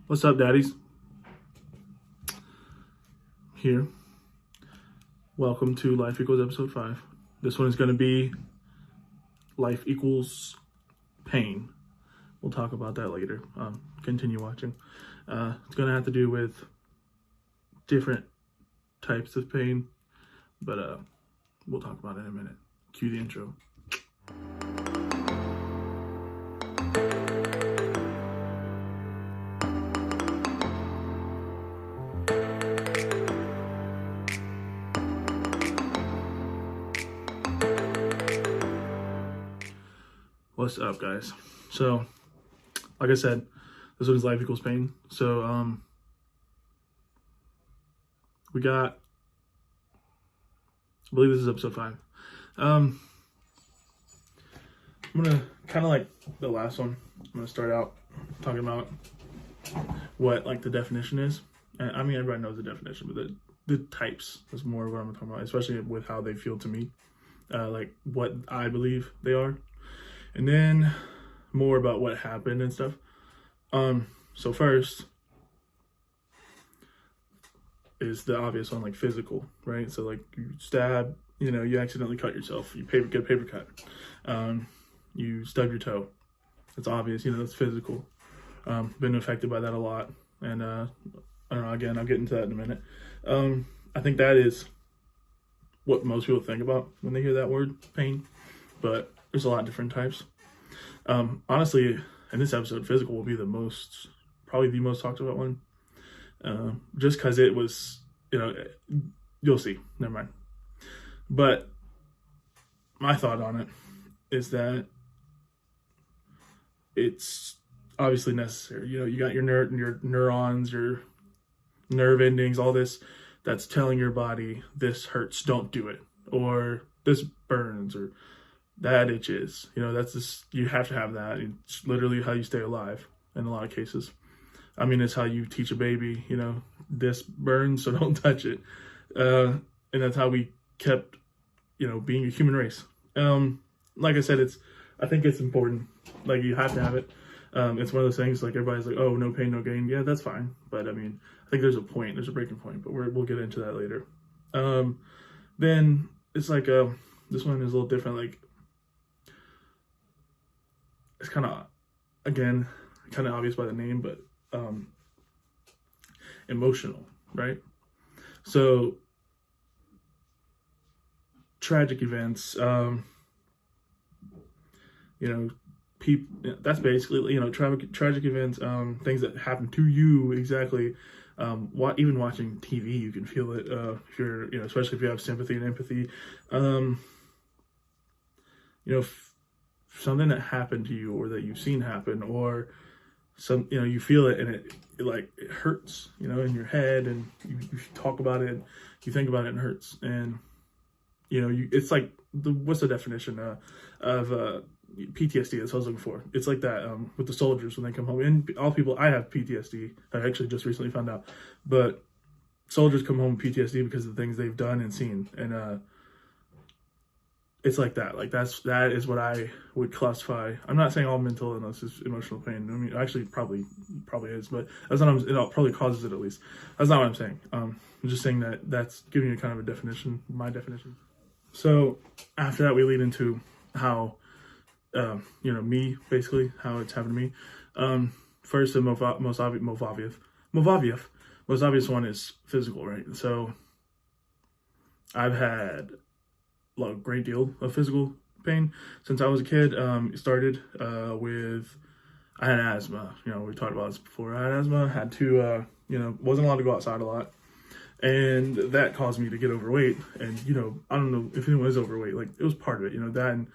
What's up, daddies? Here. Welcome to Life Equals Episode 5. This one is going to be Life Equals Pain. We'll talk about that later. Continue watching. It's going to have to do with different types of pain, but we'll talk about it in a minute. Cue the intro. What's up, guys? So, like I said, this one's Life Equals Pain. So, we got, I believe this is episode 5. I'm gonna, kind of like the last one, I'm gonna start out talking about what, like, the definition is. And, I mean, everybody knows the definition, but the types is more what I'm talking about, especially with how they feel to me, like what I believe they are. And then more about what happened and stuff. So first is the obvious one, like physical, right? So like you stab, you accidentally cut yourself, you get a paper cut, you stub your toe. It's obvious, that's physical. Been affected by that a lot. And I don't know, again, I'll get into that in a minute. I think that is what most people think about when they hear that word, pain. But there's a lot of different types. Honestly, in this episode, physical will be probably the most talked about one. Just because it was, you'll see. Never mind. But my thought on it is that it's obviously necessary. You got your neurons, your nerve endings, all this that's telling your body this hurts, don't do it, or this burns, or that itches. That's just, you have to have that. It's literally how you stay alive in a lot of cases. I mean, it's how you teach a baby, this burns, so don't touch it. And that's how we kept, being a human race. Like I said, I think it's important. Like, you have to have it. It's one of those things, like, everybody's like, oh, no pain, no gain. Yeah, that's fine. But I mean, I think there's a breaking point, but we'll get into that later. Then it's like, this one is a little different. Like, it's kind of, again, kind of obvious by the name, but emotional, right? So, tragic events, that's basically, tragic events, things that happen to you exactly. Even watching TV, you can feel it, if you're, especially if you have sympathy and empathy. Something that happened to you or that you've seen happen, or you feel it and it hurts, in your head, and you talk about it, you think about it and it hurts. And, it's like, what's the definition of PTSD? That's what I was looking for. It's like that with the soldiers when they come home. And all people, I have PTSD. I actually just recently found out. But soldiers come home with PTSD because of the things they've done and seen. And, it's like that. Like, that is what I would classify. I'm not saying all mental illness is emotional pain. I mean, actually, probably is, but that's not. It probably causes it, at least. That's not what I'm saying. I'm just saying that's giving you kind of a definition, my definition. So after that, we lead into how, me, basically how it's happened to me. First, the most obvious one is physical, right? So I've had a great deal of physical pain since I was a kid. It started with, I had asthma. We talked about this before. I had asthma, had to, wasn't allowed to go outside a lot. And that caused me to get overweight. And, I don't know if anyone is overweight. Like, it was part of it, that and,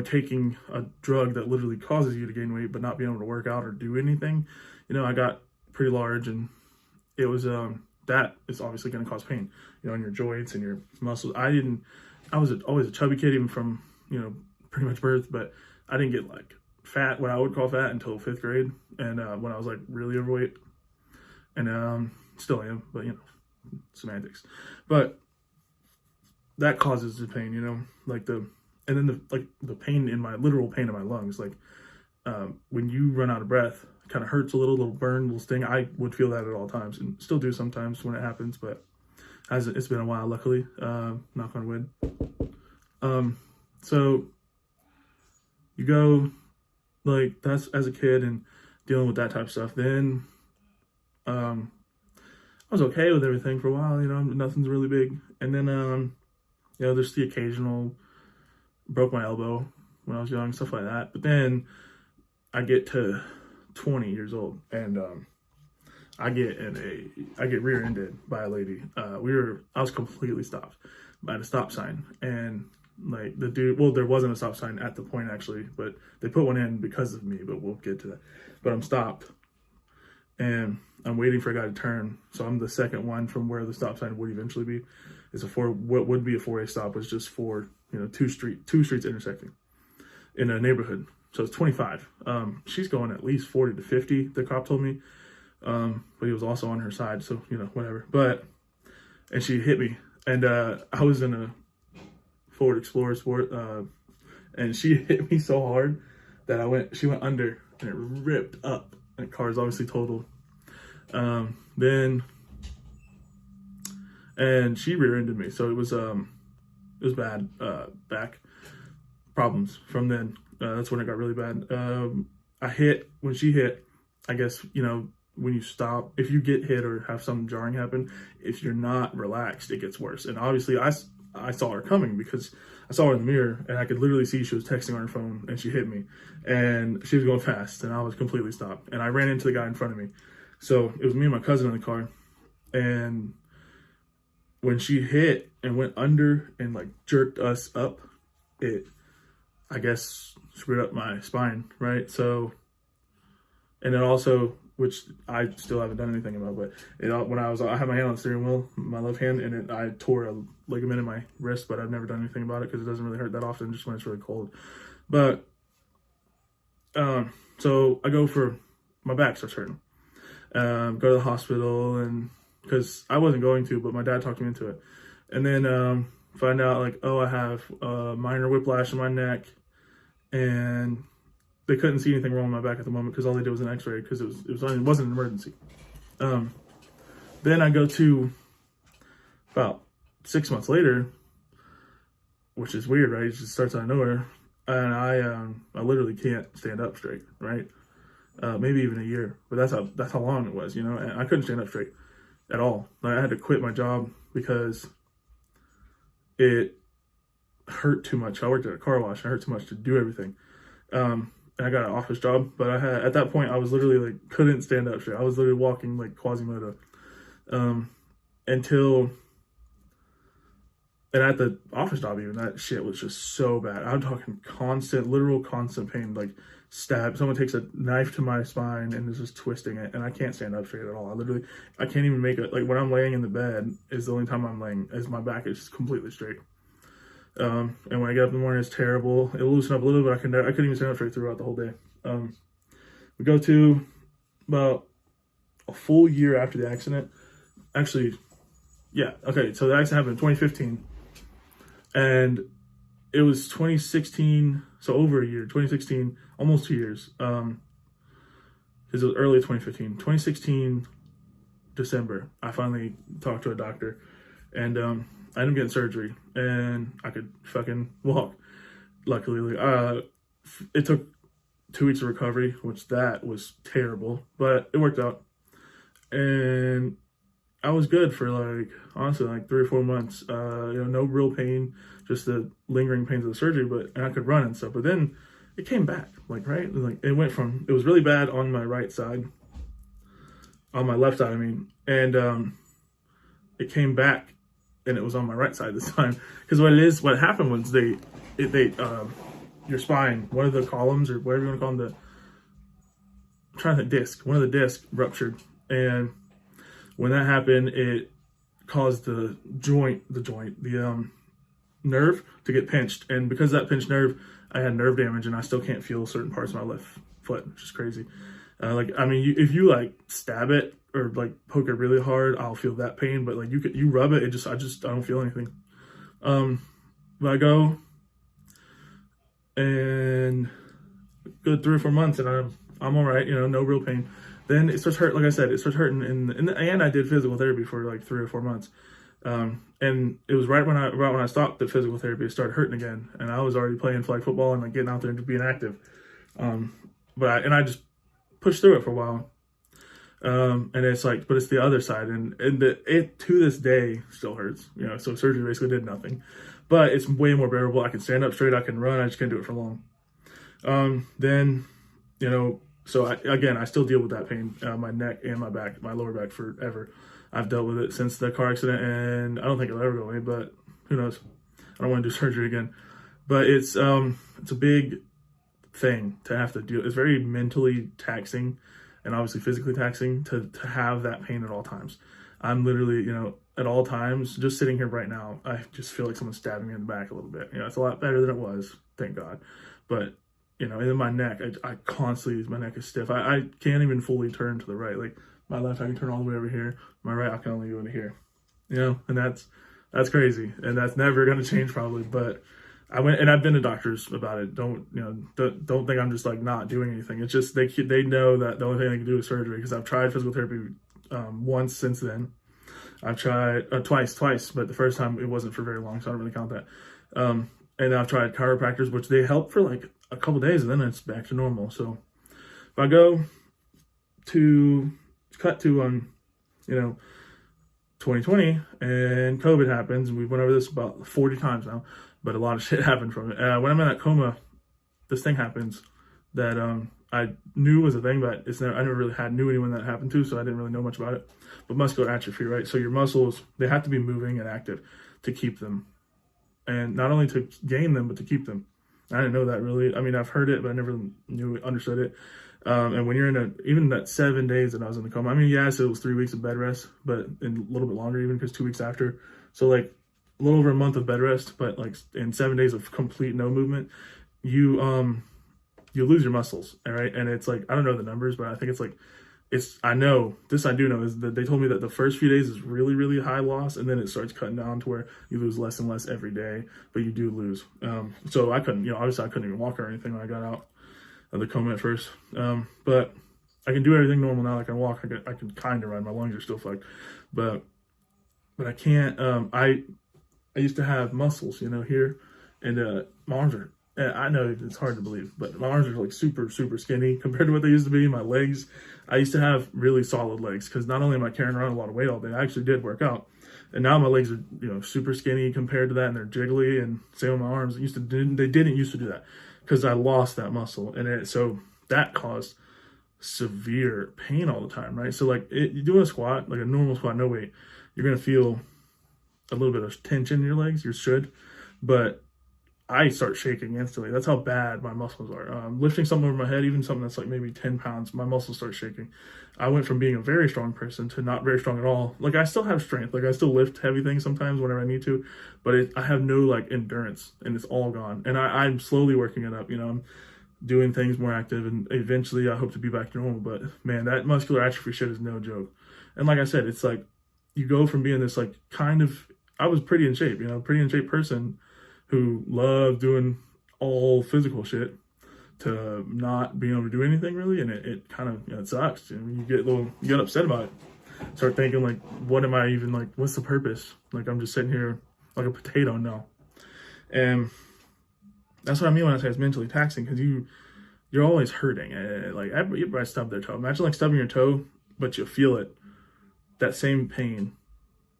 taking a drug that literally causes you to gain weight but not being able to work out or do anything. I got pretty large, and it was, that is obviously going to cause pain, in your joints and your muscles. I was always a chubby kid, even from, pretty much birth, but I didn't get, like, fat, what I would call fat, until 5th grade, and when I was, like, really overweight, and still am, but, semantics. But that causes the pain, like and then the pain in my, literal pain in my lungs, like, when you run out of breath, kind of hurts a little burn, little sting. I would feel that at all times, and still do sometimes when it happens, but it's been a while, luckily, knock on wood. So you go, like, that's as a kid and dealing with that type of stuff. Then I was okay with everything for a while, nothing's really big. And then there's the occasional broke my elbow when I was young, stuff like that. But then I get to 20 years old, and I get rear-ended by a lady. I was completely stopped by a stop sign, and like the dude, well, there wasn't a stop sign at the point actually, but they put one in because of me, but we'll get to that. But I'm stopped, and I'm waiting for a guy to turn, so I'm the second one from where the stop sign would eventually be. It's what would be a 4-way stop was just for, two streets intersecting in a neighborhood. So it's 25. She's going at least 40 to 50, the cop told me. But he was also on her side, so, whatever. And she hit me. And I was in a Ford Explorer Sport, and she hit me so hard that she went under, and it ripped up. And the car is obviously totaled. And she rear-ended me, so it was bad, back problems from then. That's when it got really bad. When she hit, I guess, when you stop, if you get hit or have some jarring happen, if you're not relaxed, it gets worse. And obviously I saw her coming because I saw her in the mirror, and I could literally see she was texting on her phone, and she hit me, and she was going fast, and I was completely stopped, and I ran into the guy in front of me. So it was me and my cousin in the car, and when she hit and went under and like jerked us up, it, I guess, screwed up my spine, right? So, and then also, which I still haven't done anything about, but I had my hand on the steering wheel, my left hand, and I tore a ligament in my wrist, but I've never done anything about it because it doesn't really hurt that often, just when it's really cold. But, so I go for, my back starts hurting. Go to the hospital, and because I wasn't going to, but my dad talked me into it. And then find out, like, I have minor whiplash in my neck, and they couldn't see anything wrong with my back at the moment because all they did was an x-ray because it wasn't an emergency. Then I go to about 6 months later, which is weird, right? It just starts out of nowhere. And I literally can't stand up straight, right? Maybe even a year, but that's how long it was, and I couldn't stand up straight at all. Like, I had to quit my job because it hurt too much. I worked at a car wash. It hurt too much to do everything. And I got an office job, but at that point I was literally like couldn't stand up straight. I was literally walking like Quasimodo, and at the office job, even, that shit was just so bad. I'm talking literal constant pain, like someone takes a knife to my spine and is just twisting it, and I can't stand up straight at all. I can't even make it, like when I'm laying in the bed is the only time I'm laying, as my back is just completely straight. And when I get up in the morning, it's terrible. It'll loosen up a little bit. I couldn't even stand up straight throughout the whole day. We go to about a full year after the accident. Actually, yeah, okay, so the accident happened in 2015. And it was 2016, so over a year, 2016, almost 2 years. Because it was early 2015. 2016, December, I finally talked to a doctor, and I ended up getting surgery, and I could fucking walk. Luckily, it took 2 weeks of recovery, which that was terrible, but it worked out. And I was good for honestly 3 or 4 months. No real pain, just the lingering pains of the surgery, and I could run and stuff. But then it came back, right? It was really bad on my right side, on my left side, I mean, and it came back, and it was on my right side this time. Because what happened was your spine, one of the columns, or whatever you want to call them, one of the discs ruptured, and when that happened, it caused the nerve to get pinched. And because of that pinched nerve, I had nerve damage, and I still can't feel certain parts of my left foot, which is crazy. If you stab it or poke it really hard, I'll feel that pain. But you rub it, I don't feel anything. But I go and good 3 or 4 months, and I'm all right, no real pain. Then it starts hurt. Like I said, it starts hurting, and I did physical therapy for like 3 or 4 months. And it was right when I stopped the physical therapy, it started hurting again, and I was already playing flag football and like getting out there and being active. But I just pushed through it for a while. And it's like, but it's the other side, and it to this day still hurts. So surgery basically did nothing, but it's way more bearable. I can stand up straight, I can run. I just can't do it for long. Then, so I still deal with that pain, my neck and my back, my lower back forever. I've dealt with it since the car accident, and I don't think it'll ever go away, but who knows? I don't want to do surgery again. But it's a big thing to have to deal. It's very mentally taxing and obviously physically taxing to have that pain at all times. I'm literally, at all times, just sitting here right now, I just feel like someone's stabbing me in the back a little bit. It's a lot better than it was, thank God. But, and in my neck, I constantly, my neck is stiff. I can't even fully turn to the right. Like, my left, I can turn all the way over here. My right, I can only go into here. And that's crazy. And that's never going to change probably. But I went, and I've been to doctors about it. Don't think I'm just like not doing anything. It's just, they know that the only thing they can do is surgery, because I've tried physical therapy once since then. I've tried twice, but the first time it wasn't for very long, so I don't really count that. And I've tried chiropractors, which they help for like a couple days, and then it's back to normal. So if I go to cut to 2020 and COVID happens, and we went over this about 40 times now, but a lot of shit happened from it. When I'm in that coma, this thing happens that I knew was a thing, but I never really knew anyone that happened to, so I didn't really know much about it. But muscular atrophy, right? So your muscles, they have to be moving and active to keep them, and not only to gain them, but to keep them. I didn't know that really. I mean, I've heard it, but I never understood it. And when you're even that 7 days that I was in the coma, I mean, yes, it was 3 weeks of bed rest, but a little bit longer even, because 2 weeks after. So like a little over a month of bed rest, but like in 7 days of complete no movement, you lose your muscles, all right? And it's like, I don't know the numbers, but I think I do know is that they told me that the first few days is really, really high loss, and then it starts cutting down to where you lose less and less every day, but you do lose. So I couldn't, obviously I couldn't even walk or anything when I got out of the coma at first. But I can do everything normal now. I can walk, I can kind of run. My lungs are still fucked, but I can't, I used to have muscles, here, and my arms are, I know it's hard to believe, but my arms are like super, super skinny compared to what they used to be. My legs, I used to have really solid legs, because not only am I carrying around a lot of weight all day, I actually did work out. And now my legs are, super skinny compared to that, and they're jiggly, and same with my arms. They didn't used to do that, because I lost that muscle, and so that caused severe pain all the time, right? So like you doing a squat, like a normal squat, no weight, you're gonna feel a little bit of tension in your legs. You should, but I start shaking instantly. That's how bad my muscles are. Lifting something over my head, even something that's like maybe 10 pounds, my muscles start shaking. I went from being a very strong person to not very strong at all. Like, I still have strength. Like, I still lift heavy things sometimes whenever I need to, but I have no like endurance, and it's all gone. And I'm slowly working it up. I'm doing things more active, and eventually I hope to be back to normal. But man, that muscular atrophy shit is no joke. And like I said, it's like you go from being this like I was pretty in shape, pretty in shape person who loved doing all physical shit, to not being able to do anything really. And it kind of, it sucks. You get upset about it. Start thinking like, what am I even like, what's the purpose? Like, I'm just sitting here like a potato now. And that's what I mean when I say it's mentally taxing, because you're always hurting. Like, everybody stubbed their toe. Imagine like stubbing your toe, but you feel it, that same pain,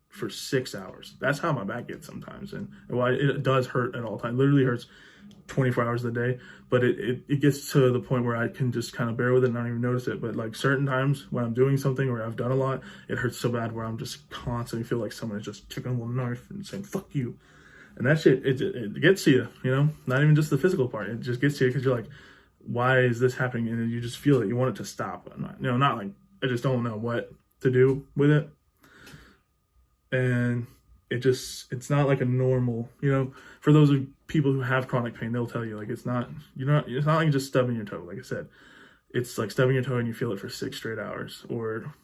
for 6 hours. That's how my back gets sometimes. And while it does hurt at all times, literally hurts 24 hours a day, but it gets to the point where I can just kind of bear with it and not even notice it. But like certain times when I'm doing something or I've done a lot, it hurts so bad where I'm just constantly feel like someone is just taking a little knife and saying, fuck you. And that shit, it gets to you, not even just the physical part. It just gets to you because you're like, why is this happening? And then you just feel it. You want it to stop. Not like, I just don't know what to do with it. And it's not like a normal, for those of people who have chronic pain, they'll tell you like, it's not like just stubbing your toe. Like I said, it's like stubbing your toe and you feel it for 6 straight hours, or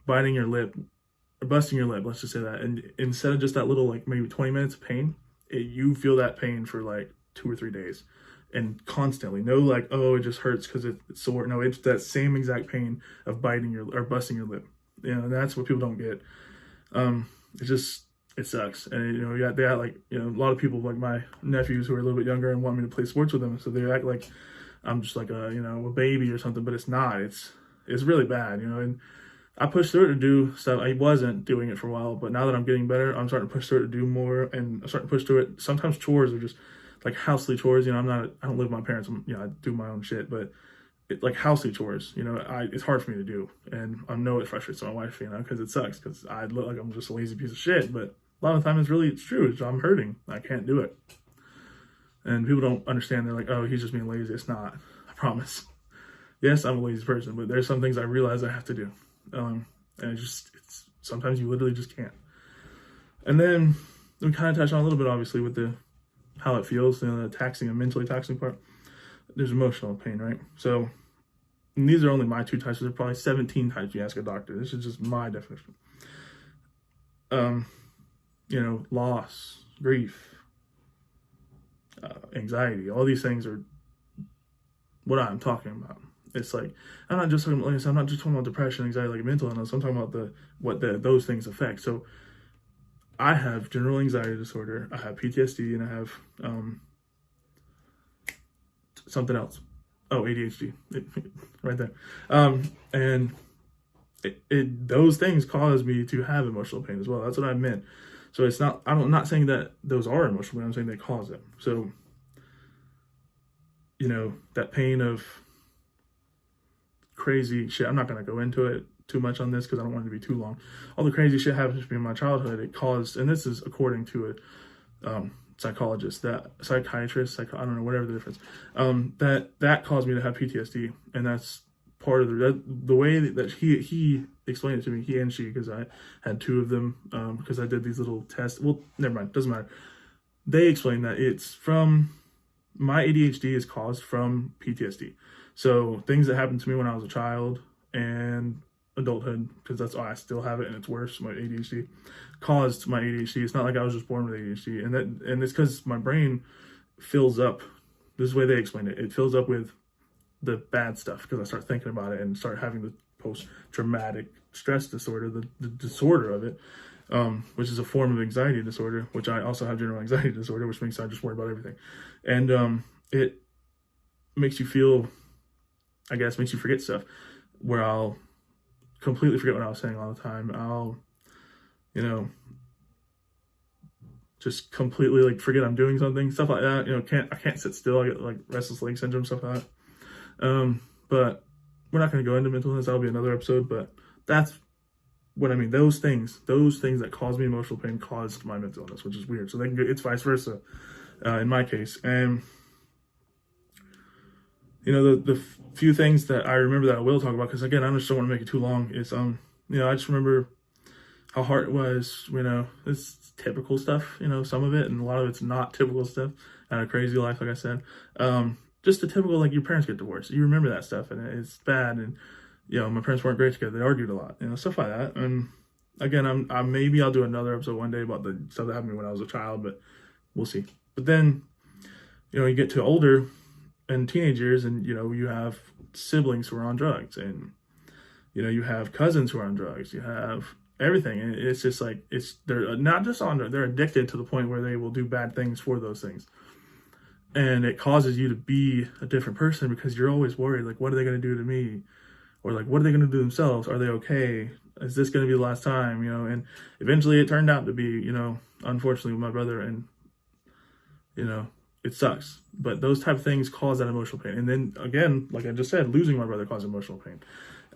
biting your lip or busting your lip. Let's just say that. And instead of just that little, like maybe 20 minutes of pain, you feel that pain for like 2 or 3 days. and constantly. No, like, oh, it just hurts because it's sore. No, it's that same exact pain of biting your or busting your lip. You know, and that's what people don't get. It sucks. And you know, they got like, you know, a lot of people like my nephews who are a little bit younger and want me to play sports with them, so they act like I'm just like a, you know, a baby or something, but it's not. It's really bad, you know. And I pushed through it to do stuff. I wasn't doing it for a while, but now that I'm getting better, I'm starting to push through it to do more, and I'm starting to push through it. Sometimes chores are just like housely chores. You know, I don't live with my parents. You know, I do my own shit, but like housely chores, you know, it's hard for me to do, and I know it frustrates my wife, you know, because it sucks, because I look like I'm just a lazy piece of shit, but a lot of the time it's true. I'm hurting. I can't do it, and people don't understand. They're like, oh, he's just being lazy. It's not. I promise. Yes, I'm a lazy person, but there's some things I realize I have to do. And it's sometimes you literally just can't. And then we kind of touched on a little bit, obviously, with how it feels, you know, the taxing and mentally taxing part. There's emotional pain, right? So, and these are only my 2 types. There's probably 17 types you ask a doctor. This is just my definition. You know, loss, grief, anxiety, all these things are what I'm talking about. It's like, I'm not just talking about depression, anxiety, like mental illness. I'm talking about what those things affect. So I have general anxiety disorder, I have PTSD, and I have something else. Oh, ADHD, right there. And those things cause me to have emotional pain as well. That's what I meant. So it's not, I'm not saying that those are emotional pain, I'm saying they cause it. So, you know, that pain of crazy shit, I'm not going to go into it too much on this because I don't want it to be too long. All the crazy shit happens to me in my childhood. It caused, and this is according to a psychologist, psychiatrist, I don't know, whatever the difference, that caused me to have PTSD. And that's part of the way that he explained it to me, he and she, because I had 2 of them, because I did these little tests. Well, never mind, doesn't matter. They explained that it's from, my ADHD is caused from PTSD. So things that happened to me when I was a child and adulthood, because that's why I still have it and it's worse, my ADHD caused my ADHD. It's not like I was just born with ADHD, and it's because my brain fills up. This is the way they explained it. It fills up with the bad stuff because I start thinking about it and start having the post-traumatic stress disorder, the disorder of it, which is a form of anxiety disorder, which I also have general anxiety disorder, which makes I just worry about everything. And it makes you feel, I guess, makes you forget stuff, where I'll completely forget what I was saying all the time. I'll, you know, just completely like forget I'm doing something, stuff like that. You know, I can't sit still. I get like restless leg syndrome, stuff like that. But we're not going to go into mental illness. That'll be another episode, but that's what I mean. Those things that cause me emotional pain caused my mental illness, which is weird. So it's vice versa, in my case. And you know, the few things that I remember that I will talk about, because again, I just don't want to make it too long, is, you know, I just remember how hard it was, you know, it's typical stuff, you know, some of it, and a lot of it's not typical stuff. I had a crazy life, like I said. Just the typical, like, your parents get divorced. You remember that stuff, and it's bad, and, you know, my parents weren't great together. They argued a lot, you know, stuff like that. And again, maybe I'll do another episode one day about the stuff that happened to me when I was a child, but we'll see. But then, you know, you get to older, and teenage years, and you know, you have siblings who are on drugs, and you know, you have cousins who are on drugs, you have everything, and it's just like, they're not just on drugs, they're addicted to the point where they will do bad things for those things, and it causes you to be a different person because you're always worried, like, what are they going to do to me, or like, what are they going to do themselves? Are they okay? Is this going to be the last time? You know, and eventually it turned out to be, you know, unfortunately with my brother, and you know, it sucks, but those type of things cause that emotional pain. And then again, like I just said, losing my brother caused emotional pain.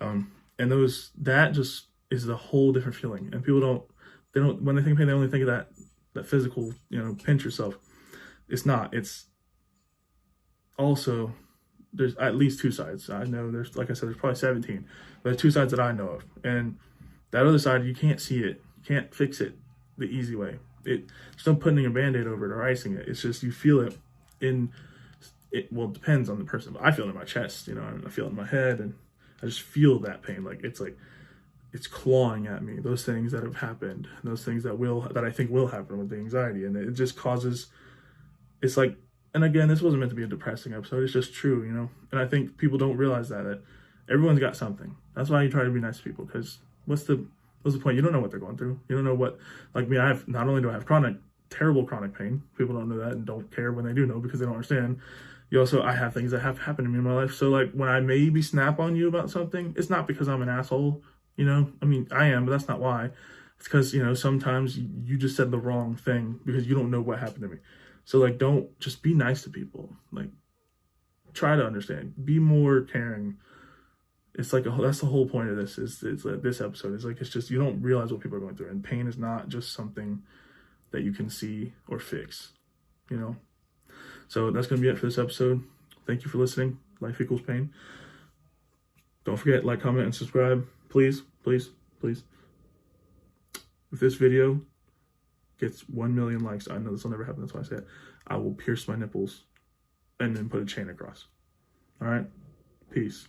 And that just is a whole different feeling. And people when they think pain, they only think of that physical, you know, pinch yourself. It's not. It's also, there's at least 2 sides. I know there's, like I said, there's probably 17, but there's 2 sides that I know of. And that other side, you can't see it. You can't fix it the easy way. There's no putting a Band-Aid over it or icing it. It's just, you feel it well, it depends on the person, but I feel it in my chest, you know, I feel it in my head, and I just feel that pain. Like it's clawing at me, those things that have happened, those things that I think will happen with the anxiety. And it just causes, it's like and again, this wasn't meant to be a depressing episode. It's just true, you know? And I think people don't realize that everyone's got something. That's why you try to be nice to people, because what's the point? You don't know what they're going through. You don't know what, like me, not only do I have terrible chronic pain. People don't know that and don't care when they do know, because they don't understand. I have things that have happened to me in my life. So like when I maybe snap on you about something, it's not because I'm an asshole, you know? I mean, I am, but that's not why. It's because, you know, sometimes you just said the wrong thing because you don't know what happened to me. So like, don't, just be nice to people. Like, try to understand, be more caring. It's like, that's the whole point of this, is like, this episode is like, it's just, you don't realize what people are going through, and pain is not just something that you can see or fix, you know? So that's going to be it for this episode. Thank you for listening. Life equals pain. Don't forget, like, comment, and subscribe. Please, please, please. If this video gets 1 million likes, I know this will never happen, that's why I say it, I will pierce my nipples and then put a chain across. All right? Peace.